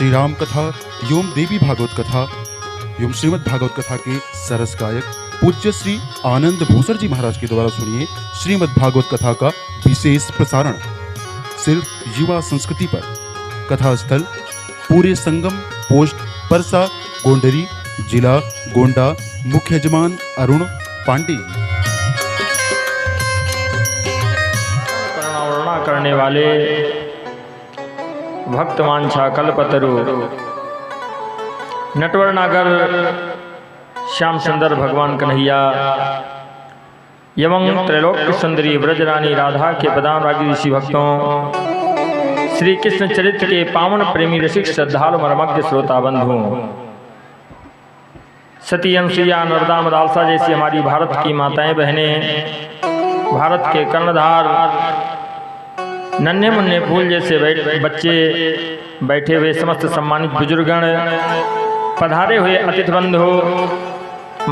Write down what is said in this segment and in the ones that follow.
श्री राम कथा एवं देवी भागवत कथा एवं श्रीमद् भागवत कथा के सरस गायक पूज्य श्री आनंद भूषण जी महाराज के द्वारा सुनिए श्रीमद् भागवत कथा का विशेष प्रसारण सिर्फ युवा संस्कृति पर। कथा स्थल पूरे संगम पोस्ट परसा गोंडरी जिला गोंडा। मुख्य यजमान अरुण पांडे। करुणा करने वाले भक्त वांछा कल्पतरु नटवर नागर श्याम सुंदर भगवान कन्हैया एवं त्रैलोक्य सुंदरी ब्रजरानी राधा के प्रधान रागी ऋषि भक्तों, श्री कृष्ण चरित्र के पावन प्रेमी रसिक श्रद्धालु मर्मज्ञ श्रोता बंधु, सती अनुसुईया नर्मदा मदालसा जैसी हमारी भारत की माताएं बहनें, भारत के कर्णधार नन्हे मुन्ने फूल जैसे बच्चे बैठे हुए समस्त सम्मानित बुजुर्गण, पधारे हुए अतिथि बंधु,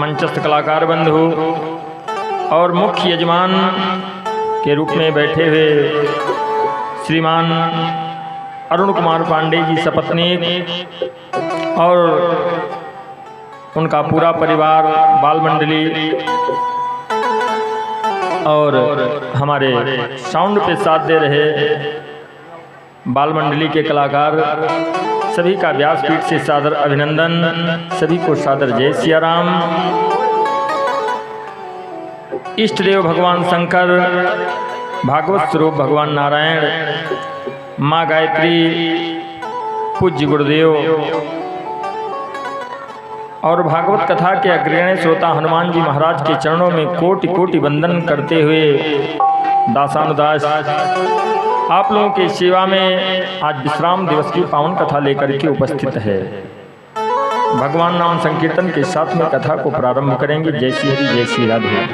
मंचस्थ कलाकार बंधु और मुख्य यजमान के रूप में बैठे हुए श्रीमान अरुण कुमार पांडे जी सपत्नीक और उनका पूरा परिवार, बाल मंडली और हमारे साउंड पे साथ दे रहे बाल मंडली के कलाकार, सभी का व्यासपीठ से सादर अभिनंदन। सभी को सादर जय सिया राम। इष्ट देव भगवान शंकर, भागवत स्वरूप भगवान नारायण, माँ गायत्री, पूज्य गुरुदेव और भागवत कथा के अग्रणी श्रोता हनुमान जी महाराज के चरणों में कोटि कोटि वंदन करते हुए दासानुदास आप लोगों की सेवा में आज विश्राम दिवस की पावन कथा लेकर के उपस्थित है। भगवान नाम संकीर्तन के साथ में कथा को प्रारंभ करेंगे। जय श्री हरि, जय श्री राधे।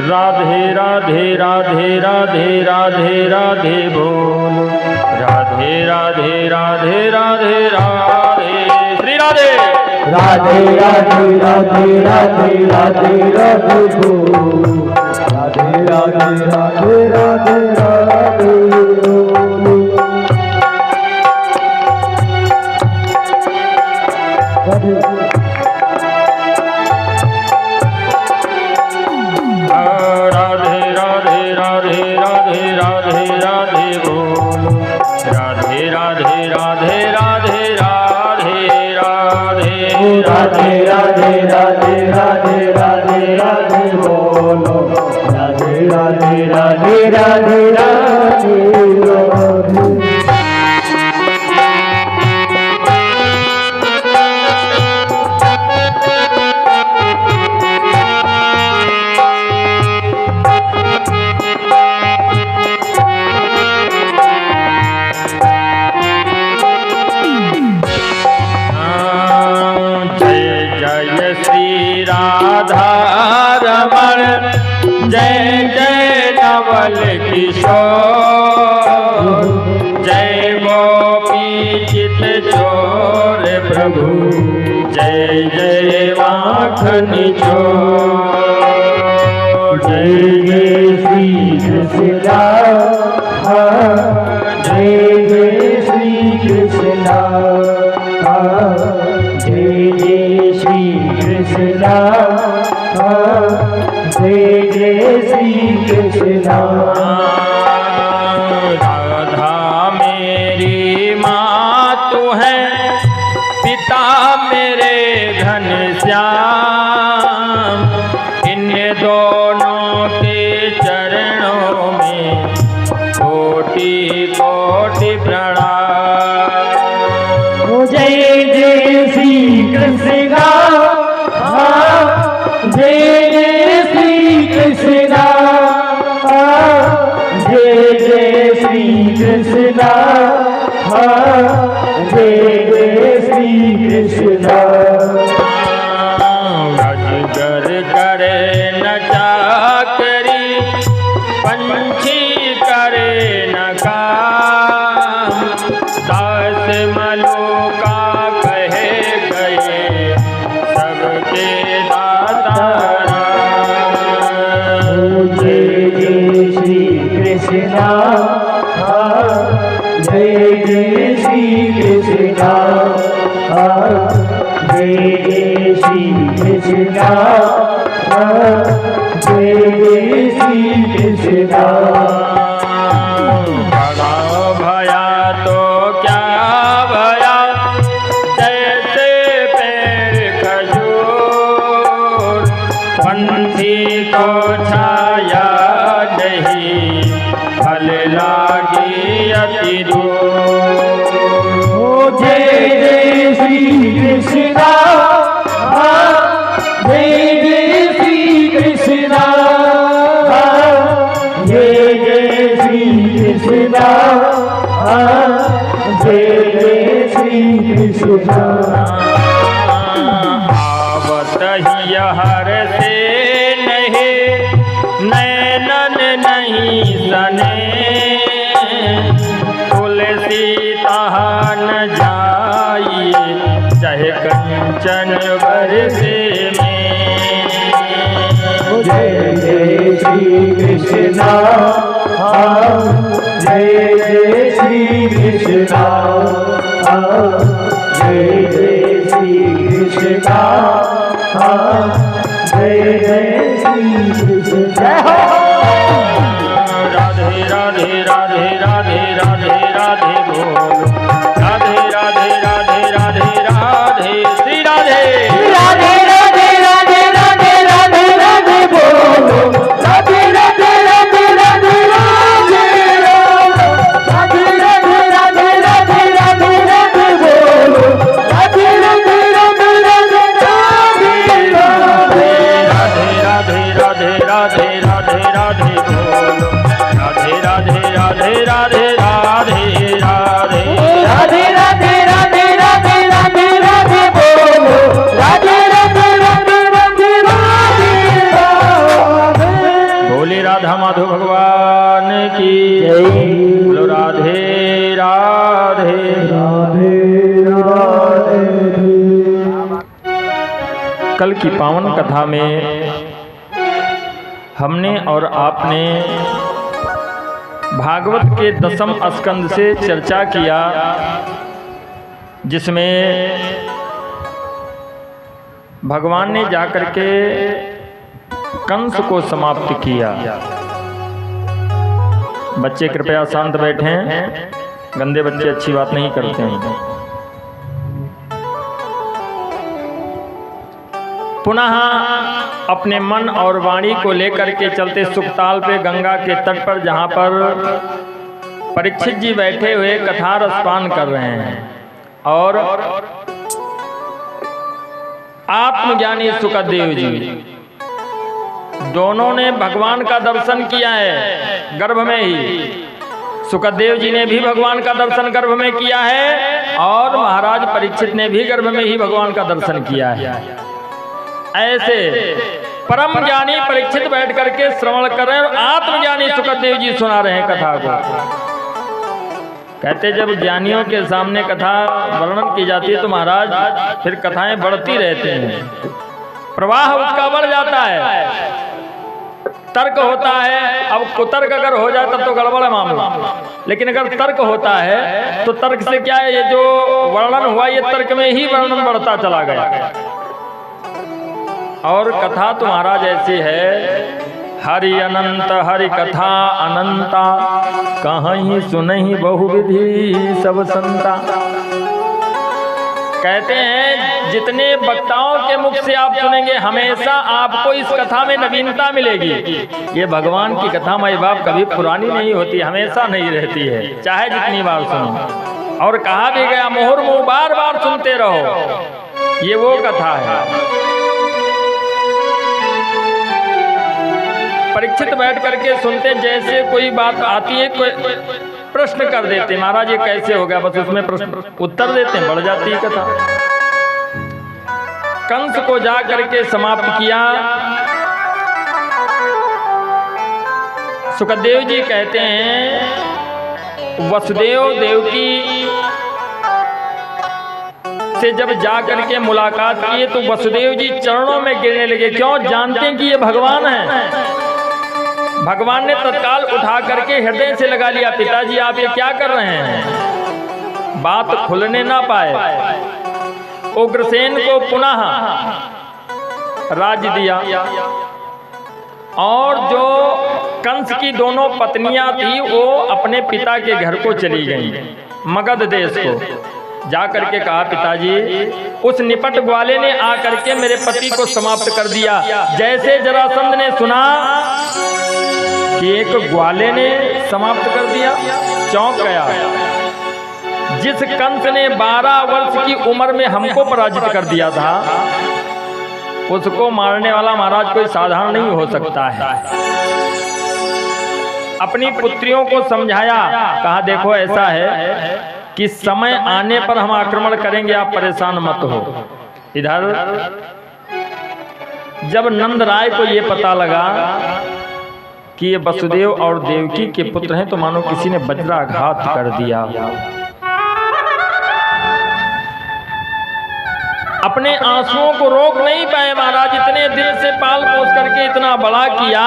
राधे राधे राधे राधे राधे राधे बोल, राधे राधे राधे राधे राधे श्री राधे। राधे राधे राधे राधे राधे राधे बोल, राधे राधे राधे राधे राधे राधे राधे राधे राधे राधे राधे बोलो, राधे राधे राधे राधे राधे राधे। जय जय नवल किशोर, जय गोपी चित चोर प्रभु, जय जय माखन चोर, जय जय श्री कृष्ण, जय जय श्री कृष्ण, जय जय श्री कृष्ण, जय जय श्री कृष्ण। राधा मेरी माँ तू है, पिता मेरे घनश्याम, इन दोनों के चरणों में कोटि कोटि प्रणाम। जय जय श्री कृष्ण, जय जय श्री कृष्ण, जय जय श्री कृष्ण, जय जय श्री कृष्ण। अजगर करे न चाकरी, पंछी करे न काम, दास मलुका कहे गए सबके दाता राम। जय जय श्री कृष्ण, कृष्णा जय जय श्री कृष्णा जय जय श्री कृष्णा बड़ा भया तो क्या भया जैसे पेड़ खजूर पंछी को छाया नहीं फल लागी अति दूर। जय जय श्री कृष्णा जय जय श्री कृष्णा जय जय श्री कृष्णा जय जय श्री कृष्णा आवत ही हर से नहीं नैनन नहीं सने तुलसी तहान जाई चाहे कंचन बरसे में। जय जय श्री कृष्णा जय जय श्री कृष्णा जय जय श्री कृष्णा जय जय श्री कृष्णा। राधे राधे राधे राधे राधे राधे बोलो राधे राधे राधे राधे राधे श्री राधे राधे राधे राधे राधे राधे राधे बोलो राधे राधे राधे राधे राधे राधे राधे राधे राधे राधे राधे बोलो राधे राधे राधे राधे राधे राधे राधे राधे राधे राधे बोलो राधे राधे राधे राधे राधे राधे राधे राधे राधे राधे राधे राधे बोलो राधे राधे राधे राधे राधे भोले राधा माधव भगवान की जय बोलो राधे राधे कल की पावन कथा में हमने और आपने भागवत के 10वें स्कंद से चर्चा किया, जिसमें भगवान ने जाकर के कंस को समाप्त किया। बच्चे कृपया शांत बैठें, गंदे बच्चे अच्छी बात नहीं करते हैं। पुनः अपने मन और वाणी को लेकर के चलते सुखताल पे गंगा के तट पर, जहाँ पर परीक्षित जी बैठे हुए कथा रसपान कर रहे हैं और आत्मज्ञानी सुखदेव जी दोनों ने भगवान का दर्शन किया है गर्भ में ही। सुखदेव जी ने भी भगवान का दर्शन गर्भ में किया है और महाराज परीक्षित ने भी गर्भ में ही भगवान का दर्शन किया है। ऐसे परम ज्ञानी परीक्षित बैठ करके श्रवण कर रहे हैं और आत्मज्ञानी सुखदेव जी सुना रहे हैं कथा को। कहते जब ज्ञानियों के सामने कथा वर्णन की जाती है तो महाराज फिर कथाएं बढ़ती रहती हैं, प्रवाह उसका बढ़ जाता है। तर्क होता है, अब कुतर्क अगर हो जाए तब तो गड़बड़ है मामला, लेकिन अगर तर्क होता है तो तर्क से क्या है, ये जो वर्णन हुआ ये तर्क में ही वर्णन बढ़ता चला गया। और कथा तो महाराज ऐसी है, हरि अनंत हरि कथा अनंता, कहीं सुनहि बहुविधि सब संता। कहते हैं जितने वक्ताओं के मुख से आप सुनेंगे हमेशा आपको इस कथा में नवीनता मिलेगी। ये भगवान की कथा माई बाप कभी पुरानी नहीं होती, हमेशा नहीं रहती है, चाहे जितनी बार सुनो। और कहा भी गया मोहर मुँह बार बार सुनते रहो, ये वो कथा है। परीक्षित बैठ करके सुनते, जैसे कोई बात आती है कोई प्रश्न कर देते, महाराज ये कैसे हो गया, बस उसमें प्रश्न उत्तर देते हैं, बढ़ जाती है कथा। कंस को जा करके समाप्त किया। सुखदेव जी कहते हैं वसुदेव देवकी से जब जा करके मुलाकात किए तो वसुदेव जी चरणों में गिरने लगे। क्यों? जानते हैं कि ये भगवान है। भगवान ने तत्काल उठा करके हृदय से लगा लिया, पिताजी आप ये क्या कर रहे हैं? बात खुलने ना पाए, उग्रसेन को पुनः राज्य दिया और जो कंस की दोनों पत्नियां थी वो अपने पिता के घर को चली गईं, मगध देश को। जा करके कहा, पिताजी उस निपट ग्वाले ने आकर के मेरे पति को समाप्त कर दिया। जैसे जरासंध ने सुना कि एक ग्वाले ने समाप्त कर दिया, चौंक गया। जिस कंस ने 12 वर्ष की उम्र में हमको पराजित कर दिया था, उसको मारने वाला महाराज कोई साधारण नहीं हो सकता है। अपनी पुत्रियों को समझाया, कहा देखो ऐसा है कि समय आने पर हम आक्रमण करेंगे, आप परेशान मत हो। इधर जब नंद राय को ये पता लगा कि ये वसुदेव और देवकी के पुत्र हैं, तो मानो किसी ने वज्राघात कर दिया। अपने आंसुओं को रोक नहीं पाए महाराज, इतने दिन से पाल पोस करके इतना बड़ा किया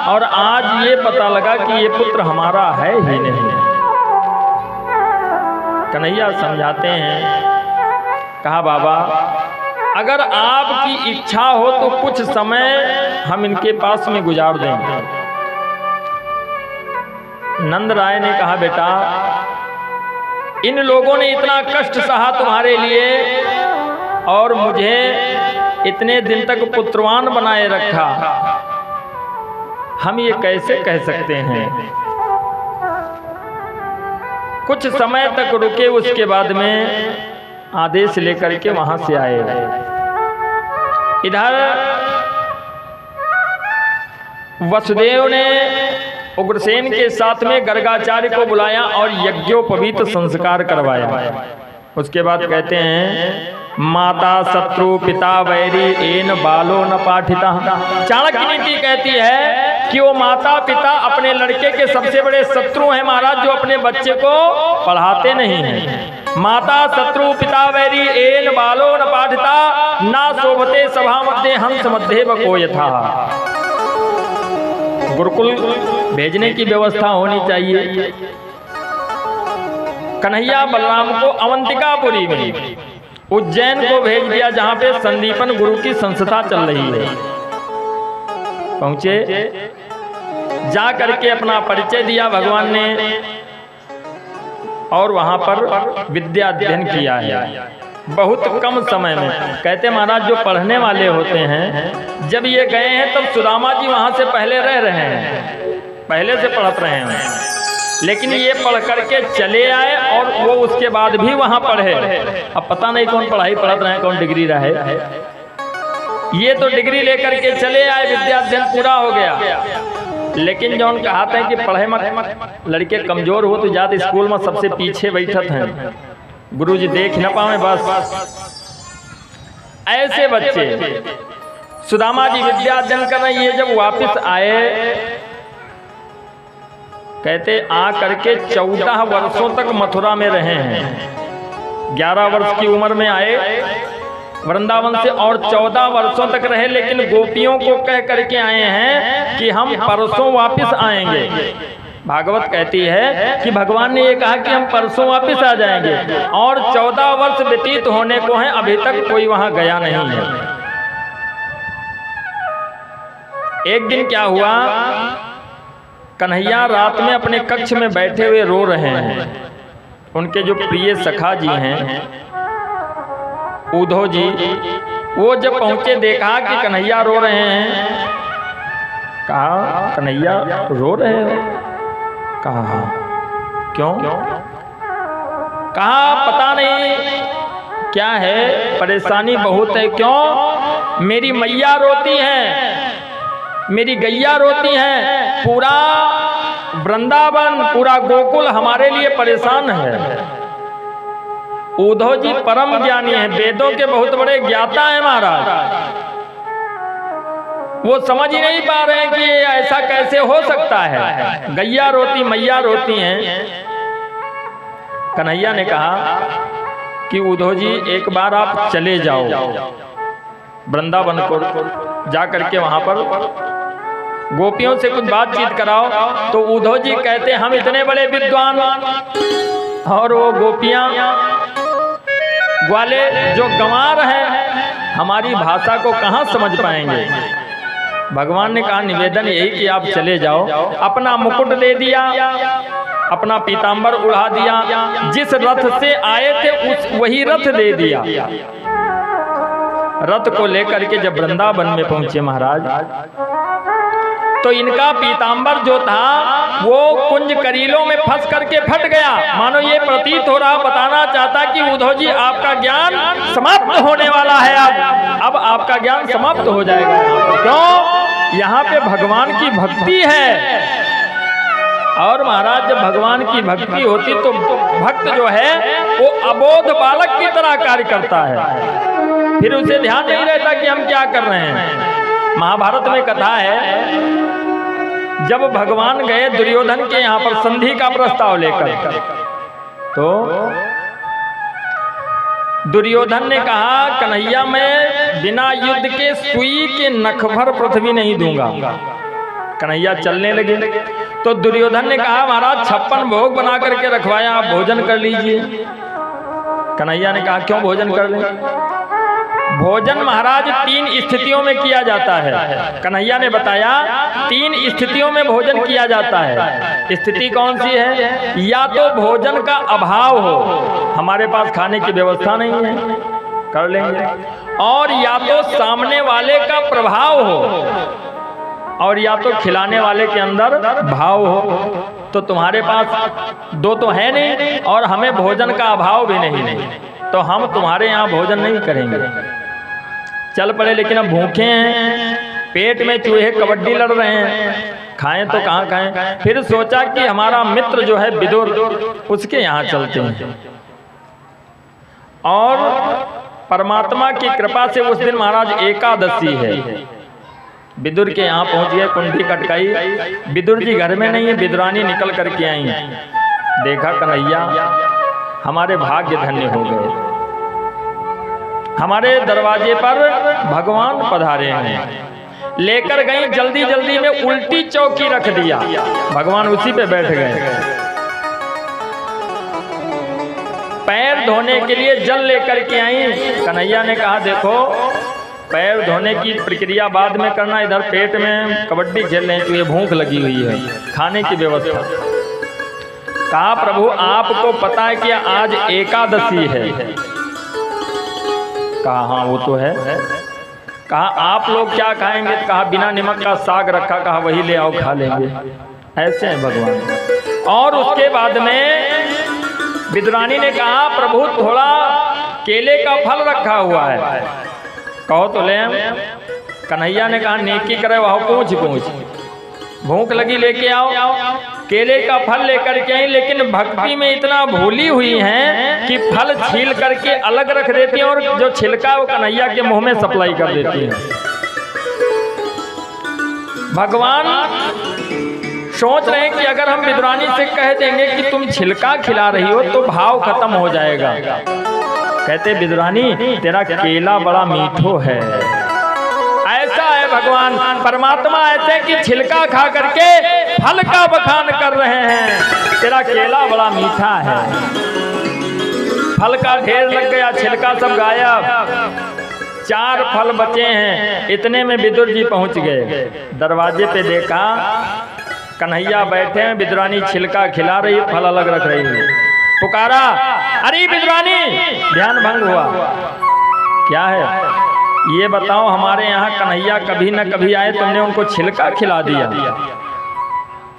और आज ये पता लगा कि ये पुत्र हमारा है ही नहीं। कन्हैया समझाते हैं, कहा बाबा अगर आपकी इच्छा हो तो कुछ समय हम इनके पास में गुजार देंगे। नंद राय ने कहा, बेटा इन लोगों ने इतना कष्ट सहा तुम्हारे लिए और मुझे इतने दिन तक पुत्रवान बनाए रखा, हम ये कैसे कह सकते हैं। कुछ समय तक रुके, उसके बाद में आदेश लेकर के वहां से आए। इधर वसुदेव ने उग्रसेन के साथ में गर्गाचार्य को बुलाया और यज्ञोपवीत संस्कार करवाया। उसके बाद कहते हैं, माता शत्रु पिता वैरी एन बालो न पाठिता। चाणक्य नीति कहती है कि वो माता पिता अपने लड़के के सबसे बड़े शत्रु हैं महाराज, जो अपने बच्चे को पढ़ाते नहीं हैं। माता शत्रु पिता वैरी एन बालो न पाठिता, ना शोभते सभा मध्य हंस मध्य बको यथा। गुरुकुल भेजने की व्यवस्था होनी चाहिए। कन्हैया बलराम को अवंतिकापुरी में, उज्जैन को भेज दिया जहां पे संदीपन गुरु की संस्था चल रही है। पहुंचे, जा करके अपना परिचय दिया भगवान ने और वहां पर विद्या अध्ययन किया है बहुत कम समय में। कहते महाराज जो पढ़ने वाले होते हैं, जब ये गए हैं तब सुदामा जी वहां से पहले रह रहे हैं, पहले से पढ़त रहे हैं, लेकिन ये पढ़ करके चले आए और वो उसके बाद भी वहां पढ़े। अब पता नहीं कौन पढ़ाई पढ़त रहे, कौन डिग्री रहे। ये तो डिग्री लेकर के चले आए, विद्या अध्ययन पूरा हो गया, लेकिन जो कहते हैं कि पढ़े मत, लड़के कमजोर हो तो जाते स्कूल में सबसे पीछे बैठत हैं, गुरुजी देख न पावे बस। ऐसे बच्चे सुदामा जी विद्या अध्ययन कर रहे, ये जब वापिस आए, कहते आ करके 14 वर्षों तक मथुरा में रहे हैं। 11 वर्ष की उम्र में आए वृंदावन से और 14 वर्षों तक रहे, लेकिन गोपियों को कह करके आए हैं कि हम परसों वापस आएंगे। भागवत कहती है कि भगवान ने ये कहा कि हम परसों वापस आ जाएंगे और 14 वर्ष व्यतीत होने को हैं, अभी तक कोई वहां गया नहीं है। एक दिन क्या हुआ, कन्हैया रात में अपने कक्ष में बैठे हुए रो रहे हैं। उनके जो प्रिय सखा जी हैं उद्धव जी, वो जब पहुंचे देखा कि कन्हैया रो रहे हैं। कहा कन्हैया रो रहे हो? कहा क्यों? कहा पता नहीं क्या है, परेशानी बहुत है। क्यों? मेरी मैया रोती है, मेरी गैया रोती हैं, पूरा वृंदावन पूरा गोकुल हमारे लिए परेशान है। उद्धव जी परम ज्ञानी हैं, वेदों के बहुत बड़े ज्ञाता हैं महाराज। वो समझ ही नहीं पा रहे हैं कि ये ऐसा कैसे हो सकता है, गैया रोती मैया रोती हैं। कन्हैया ने कहा कि उद्धव जी एक बार आप चले जाओ वृंदावन को, जा करके वहां पर गोपियों से कुछ बातचीत कराओ। तो उद्धव जी कहते हम इतने बड़े विद्वान, और वो गोपियां ग्वाले जो गंवार हैं हमारी भाषा को कहाँ समझ पाएंगे। भगवान ने कहा निवेदन यही कि आप चले जाओ। अपना मुकुट दे दिया, अपना पीतांबर उड़ा दिया, जिस रथ से आए थे उस वही रथ दे दिया। रथ को लेकर के जब वृंदावन में पहुंचे महाराज, तो इनका पीतांबर जो था वो कुंज करीलों में फंस करके फट गया। मानो ये प्रतीत हो रहा, बताना चाहता कि उद्धव जी आपका ज्ञान समाप्त होने वाला है, अब आपका ज्ञान समाप्त हो जाएगा। क्यों? यहाँ पे भगवान की भक्ति है। और महाराज जब भगवान की भक्ति होती तो भक्त जो है वो अबोध बालक की तरह कार्य करता है, फिर उसे ध्यान नहीं रहता कि हम क्या कर रहे हैं। महाभारत में कथा है, जब भगवान गए दुर्योधन के यहाँ पर संधि का प्रस्ताव लेकर, तो दुर्योधन ने कहा कन्हैया मैं बिना युद्ध के सुई के नख भर पृथ्वी नहीं दूंगा। कन्हैया चलने लगे तो दुर्योधन ने कहा महाराज 56 भोग बना करके रखवाया, आप भोजन कर लीजिए। कन्हैया ने कहा क्यों भोजन कर लें? भोजन महाराज 3 स्थितियों में किया जाता है। कन्हैया ने बताया 3 स्थितियों में भोजन किया जाता है। स्थिति कौन सी है? या तो भोजन का अभाव हो, हमारे पास खाने की व्यवस्था नहीं है, कर लेंगे। और या तो सामने वाले का प्रभाव हो, और या तो खिलाने वाले के अंदर भाव हो। तो तुम्हारे पास 2 तो है नहीं, और हमें भोजन का अभाव भी नहीं, तो हम तुम्हारे यहाँ भोजन नहीं करेंगे। चल पड़े, लेकिन अब भूखे हैं, पेट में चूहे कबड्डी लड़ रहे हैं, खाएं तो कहाँ खाएं। फिर सोचा कि हमारा मित्र जो है विदुर, उसके यहाँ चलते हैं। और परमात्मा की कृपा से उस दिन महाराज एकादशी है। विदुर के यहाँ पहुंच गए, कुंडी कटकाई। विदुर जी घर में नहीं है, विदुरानी निकल करके आई। देखा कन्हैया हमारे भाग्य धन्य हो गए, हमारे दरवाजे पर भगवान पधारे हैं। लेकर गई, जल्दी जल्दी में उल्टी चौकी रख दिया, भगवान उसी पे बैठ गए। पैर धोने के लिए जल लेकर के आई। कन्हैया ने कहा देखो पैर धोने की प्रक्रिया बाद में करना, इधर पेट में कबड्डी खेल रहे हैं तो ये भूख लगी हुई है, खाने की व्यवस्था। कहा प्रभु आपको पता है कि आज एकादशी है? कहा हाँ वो तो है। कहा आप लोग क्या खाएंगे? कहा बिना नमक का साग रखा, कहा वही ले आओ खा लेंगे। ऐसे हैं भगवान। और उसके बाद में विदुरानी ने कहा प्रभु थोड़ा केले का फल रखा हुआ है, कहो तो ले। कन्हैया ने कहा नेकी करे वह पूछ पूछ, भूख लगी लेके आओ। केले का फल लेकर के आई, लेकिन भक्ति में इतना भूली हुई हैं कि फल छील करके अलग रख देती हैं, और जो छिलका वो कन्हैया के मुंह में सप्लाई कर देती हैं। भगवान सोच रहे हैं कि अगर हम विदुरानी से कह देंगे कि तुम छिलका खिला रही हो तो भाव खत्म हो जाएगा। कहते विदुरानी तेरा केला बड़ा मीठो है। ऐसा है भगवान परमात्मा, ऐसे कि छिलका खा करके फल का बखान कर रहे हैं, तेरा केला बड़ा मीठा है। फल का ढेर लग गया, छिलका सब गायब, 4 फल बचे हैं। इतने में विदुर जी पहुंच गए। दरवाजे पे देखा कन्हैया बैठे हैं, विदुरानी छिलका खिला रही, फल अलग रख रही है। पुकारा अरे विदुरानी, ध्यान भंग हुआ। क्या है ये बताओ, हमारे यहाँ कन्हैया कभी न कभी आए, तुमने उनको छिलका खिला दिया।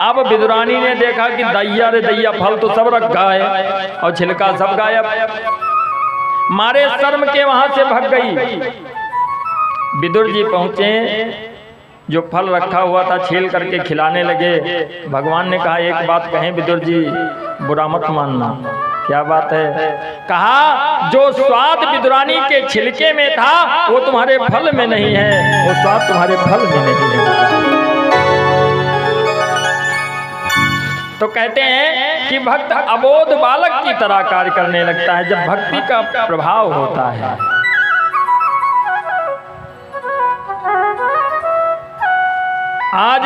अब विदुरानी ने देखा कि दैया रे दैया, फल तो सब रखा है और छिलका सब गायब। मारे शर्म के वहां से भाग गई। विदुर जी पहुंचे, जो फल रखा हुआ था छील करके खिलाने लगे। भगवान ने कहा एक बात कहें विदुर जी, बुरा मत मानना। क्या बात है? कहा जो स्वाद विदुरानी के छिलके में था वो तुम्हारे फल में नहीं है, वो स्वाद तुम्हारे फल में नहीं है। तो कहते हैं कि भक्त अबोध बालक की तरह कार्य करने लगता है जब भक्ति का प्रभाव होता है। आज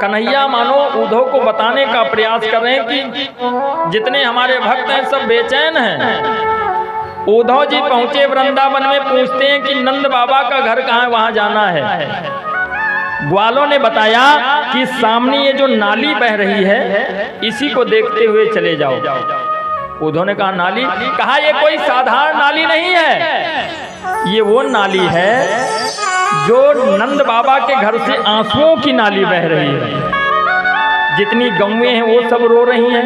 कन्हैया मानो उद्धव को बताने का प्रयास कर रहे हैं कि जितने हमारे भक्त हैं सब बेचैन हैं। उद्धव जी पहुंचे वृंदावन में, पूछते हैं कि नंद बाबा का घर कहाँ है, वहां जाना है। ग्वालों ने बताया कि सामने ये जो नाली बह रही है इसी को देखते हुए चले जाओ। उद्धव ने कहा नाली? कहा ये कोई साधारण नाली नहीं है, ये वो नाली है जो नंद बाबा के घर से आंसुओं की नाली बह रही है। जितनी गौएं हैं वो सब रो रही हैं,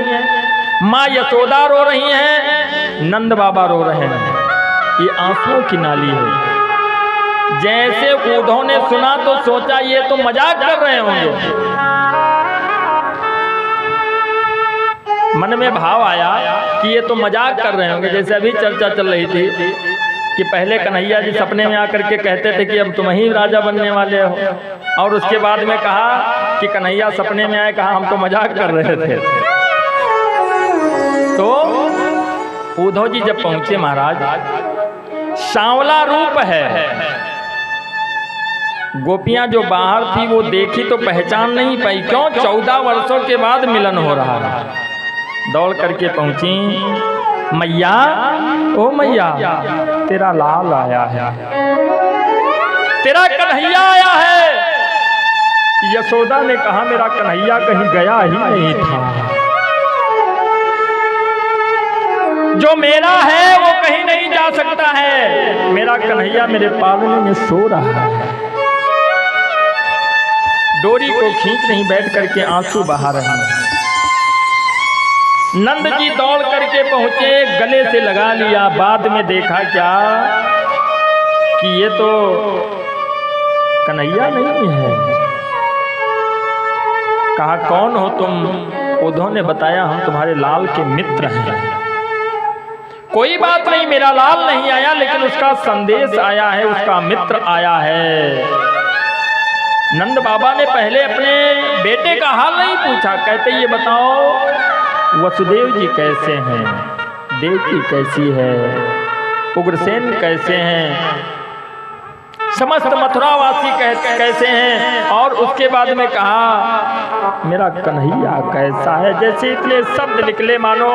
माँ यशोदा रो रही हैं, नंद बाबा रो रहे हैं। ये आंसुओं की नाली है। जैसे उद्धव ने सुना तो सोचा ये तो मजाक कर रहे होंगे। मन में भाव आया कि ये तो मजाक कर रहे होंगे। जैसे अभी चर्चा चल रही थी कि पहले कन्हैया जी सपने में आकर के कहते थे कि अब तुम ही राजा बनने वाले हो, और उसके बाद में कहा कि कन्हैया सपने में आए, कहा हम तो मजाक कर रहे थे। तो उद्धव जी जब पहुंचे महाराज, सांवला रूप है। गोपियां जो बाहर थी वो देखी तो पहचान नहीं पाई। क्यों? 14 वर्षों के बाद मिलन हो रहा है। दौड़ करके पहुंची, मैया, ओ मैया, तेरा लाल आया है, तेरा कन्हैया आया है। यशोदा ने कहा मेरा कन्हैया कहीं गया ही नहीं था, जो मेरा है वो कहीं नहीं जा सकता है। मेरा कन्हैया मेरे पालने में सो रहा है। डोरी को खींच नहीं, बैठ करके आंसू बहा रहे हैं। नंद जी दौड़ करके पहुंचे, गले से लगा लिया। बाद में देखा क्या कि ये तो कन्हैया नहीं है। कहा कौन हो तुम? उद्धव ने बताया हम तुम्हारे लाल के मित्र हैं। कोई बात नहीं, मेरा लाल नहीं आया, लेकिन उसका संदेश आया है, उसका मित्र आया है। नंद बाबा ने पहले अपने बेटे का हाल नहीं पूछा। कहते ये बताओ वसुदेव जी कैसे हैं, देवकी कैसी है, उग्रसेन कैसे हैं, समस्त मथुरावासी कैसे हैं, और उसके बाद में कहा मेरा कन्हैया कैसा है। जैसे इतने शब्द निकले मानो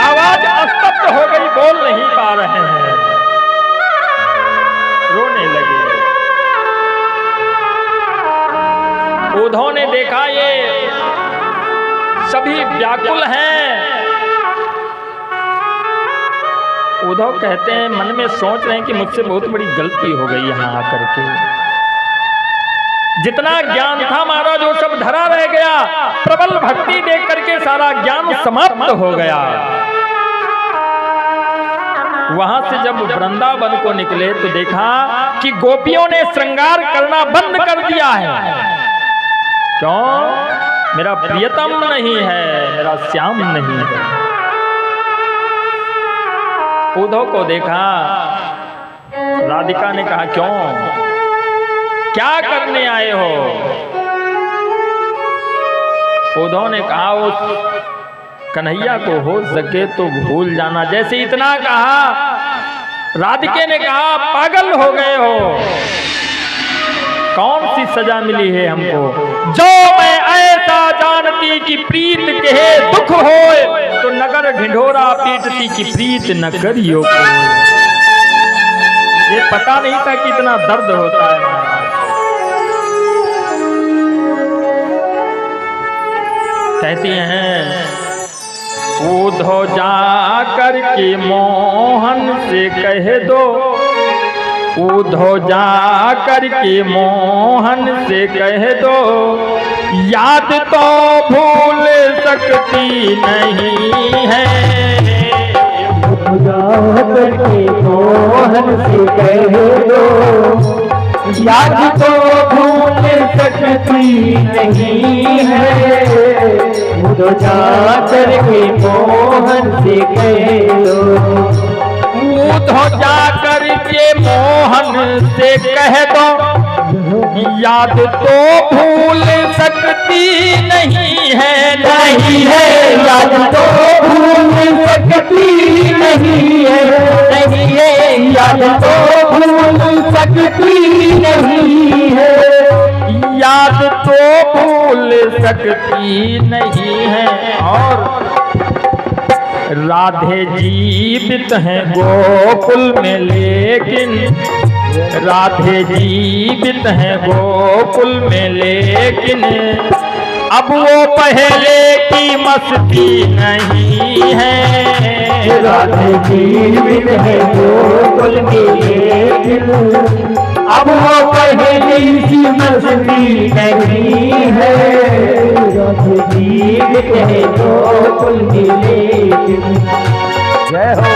आवाज अस्तब्ध हो गई, बोल नहीं पा रहे हैं, रोने लगे। उद्धव ने देखा ये सभी व्याकुल हैं। उद्धव कहते हैं, मन में सोच रहे हैं कि मुझसे बहुत बड़ी गलती हो गई यहाँ आकर के। जितना ज्ञान था महाराज वो सब धरा रह गया। प्रबल भक्ति देख करके सारा ज्ञान समाप्त हो गया। वहां से जब वृंदावन को निकले तो देखा कि गोपियों ने श्रृंगार करना बंद कर दिया है। क्यों? मेरा प्रियतम नहीं है, मेरा श्याम नहीं है। उद्धव को देखा, राधिका ने कहा क्यों, क्या करने आए हो? उद्धव ने कहा उस कन्हैया को हो सके तो भूल जाना। जैसे इतना कहा, राधिका ने कहा पागल हो गए हो, कौन सी सजा मिली है हमको? जो मैं ऐसा जानती कि प्रीत कहे दुख होए, तो नगर ढिंढोरा पीटती कि प्रीत न करियो कोई। ये पता नहीं था कि इतना दर्द होता है। कहती हैं उद्धव जा कर के मोहन से कह दो, उद्धव जा करके मोहन से कह दो, याद तो भूल सकती नहीं है। जा करके मोहन से कह दो, याद तो भूल सकती नहीं है। उद्धव जा करके मोहन से कह दो, उद्धव जाकर के मोहन से कह दो, याद तो भूल सकती नहीं है। नहीं है याद तो भूल सकती नहीं है, नहीं है याद तो भूल सकती नहीं है। याद तो भूल सकती नहीं है। और राधे जीवित हैं गोकुल में, लेकिन राधे जीवित हैं गोकुल में, लेकिन अब वो पहले की मस्ती नहीं है। राधे जीवित है गोकुल में, लेकिन अब वो पहली सी मस्ती नहीं है। राधे जीवित है गोकुल में, लेकिन जय हो।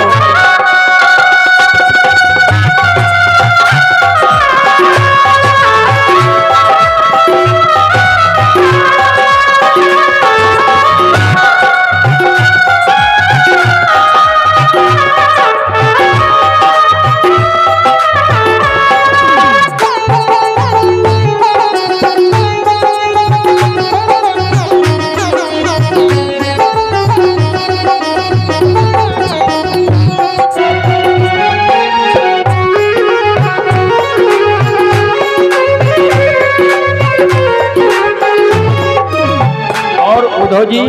उद्धव जी,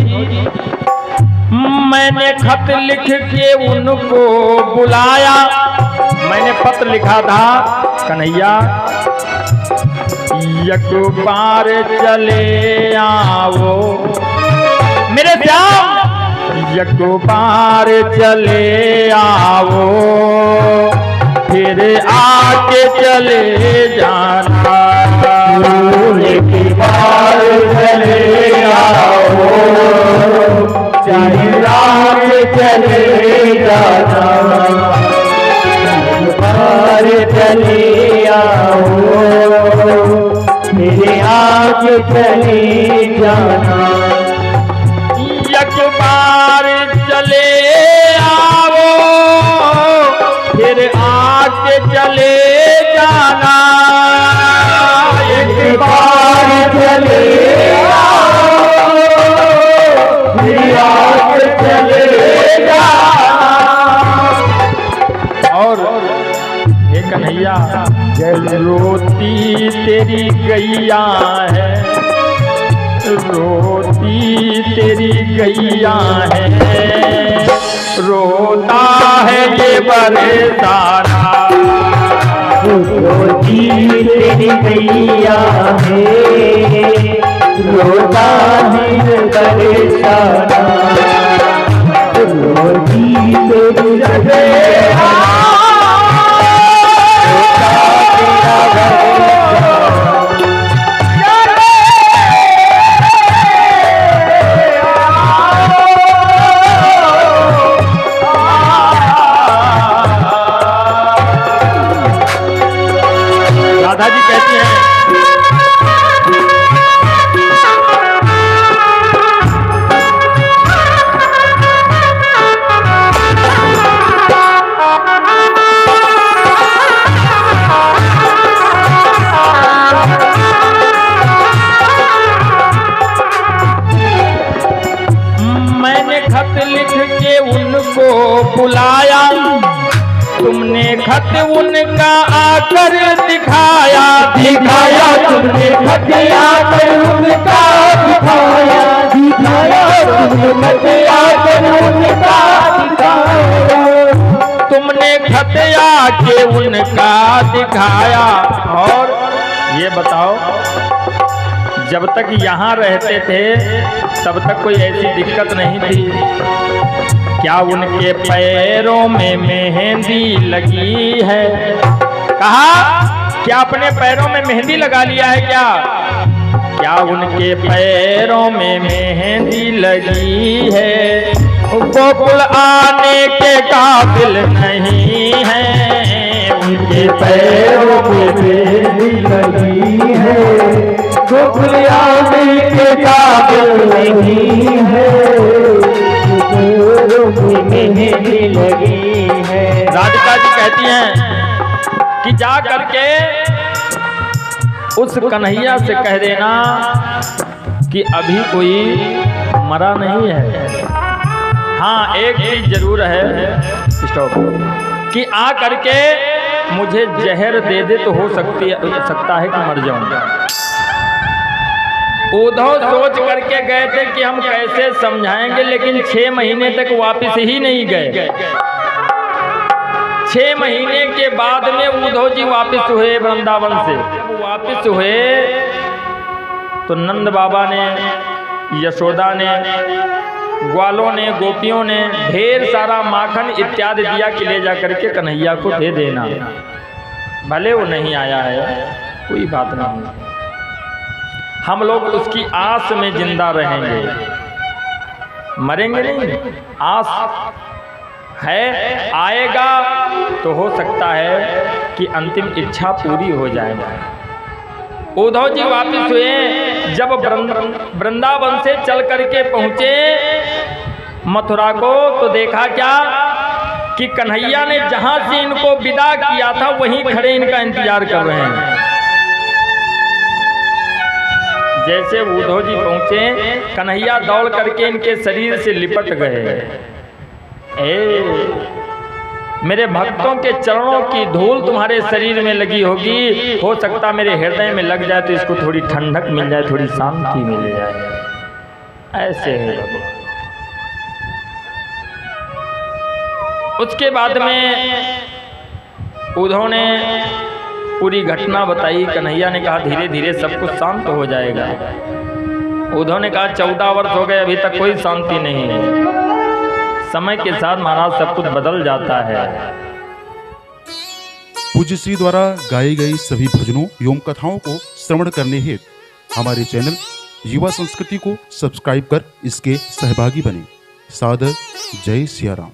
मैंने खत लिख के उनको बुलाया। मैंने पत्र लिखा था, कन्हैया एक बार चले आओ मेरे श्याम, एक बार चले आओ, फिर आके चले जाना। एक बार चले आओ, चाहे रात चले जाना। एक बार चले आओ, मेरे आगे चले जाना। एक बार चले आओ, फिर आके चले जाना। एक बार चले आओ, फिर आगे चले जाना। और हे कन्हैया, रोती तेरी गैया है, रोती तेरी गैया है, रोता है ये बरसाना। रोती तेरी गैया है, रोता है बरसाना। रोती तेरी गैया, राधा जी कहती हैं, मैंने खत लिख के उनको बुलाया, तुमने खत उनका आकर दिखाया। दिखाया तुमने खत आकर उनका दिखाया। दिखाया तुमने खत आकर उनका दिखाया। तुमने खत आके उनका दिखाया। और ये बताओ, जब तक यहाँ रहते थे तब तक कोई ऐसी दिक्कत नहीं थी क्या? उनके पैरों में मेहंदी लगी है? कहा क्या अपने पैरों में मेहंदी लगा लिया है क्या? क्या उनके पैरों में मेहंदी लगी है? गोकुल आने के काबिल नहीं है, उनके पैरों में मेहंदी लगी है। गोकुल आने के काबिल नहीं है, पैरों में मेहंदी लगी है। राधिका जी कहती हैं कि जा करके उस कन्हैया से कह देना कि अभी कोई मरा नहीं है। हाँ, एक चीज जरूर है स्टॉप, कि आ करके मुझे जहर दे दे तो हो सकता है कि मर जाऊं। उद्धव सोच करके गए थे कि हम कैसे समझाएंगे, लेकिन 6 महीने तक वापस ही नहीं गए। 6 महीने के बाद में उद्धव जी वापस हुए वृंदावन से। जब वापस हुए तो नंद बाबा ने, यशोदा ने, ग्वालों ने, गोपियों ने ढेर सारा माखन इत्यादि दिया कि ले जा करके कन्हैया को दे देना। भले वो नहीं आया है, कोई बात नहीं, हम लोग उसकी आस में जिंदा रहेंगे, मरेंगे नहीं। आस है, आएगा तो हो सकता है कि अंतिम इच्छा पूरी हो जाएगा। उद्धव जी वापिस हुए, जब वृंदावन से चल करके पहुंचे मथुरा को, तो देखा क्या कि कन्हैया ने जहां से इनको विदा किया था वहीं खड़े इनका इंतजार कर रहे हैं। जैसे उद्धव जी पहुंचे, कन्हैया दौड़ करके इनके शरीर से लिपट गए। मेरे भक्तों के चरणों की धूल तुम्हारे शरीर में लगी होगी, हो सकता मेरे हृदय में लग जाए तो इसको थोड़ी ठंडक मिल जाए, थोड़ी शांति मिल जाए। ऐसे है भगवान। उसके बाद में उद्धव ने पूरी घटना बताई। कन्हैया ने कहा धीरे धीरे सब कुछ शांत हो जाएगा। उद्धव ने कहा 14 वर्ष हो गए, अभी तक कोई शांति नहीं है। समय के साथ महाराज सब कुछ बदल जाता है। पूज्य श्री द्वारा गाई गई सभी भजनों एवं कथाओं को श्रवण करने हेतु हमारे चैनल युवा संस्कृति को सब्सक्राइब कर इसके सहभागी बने। सादर जय सिया राम।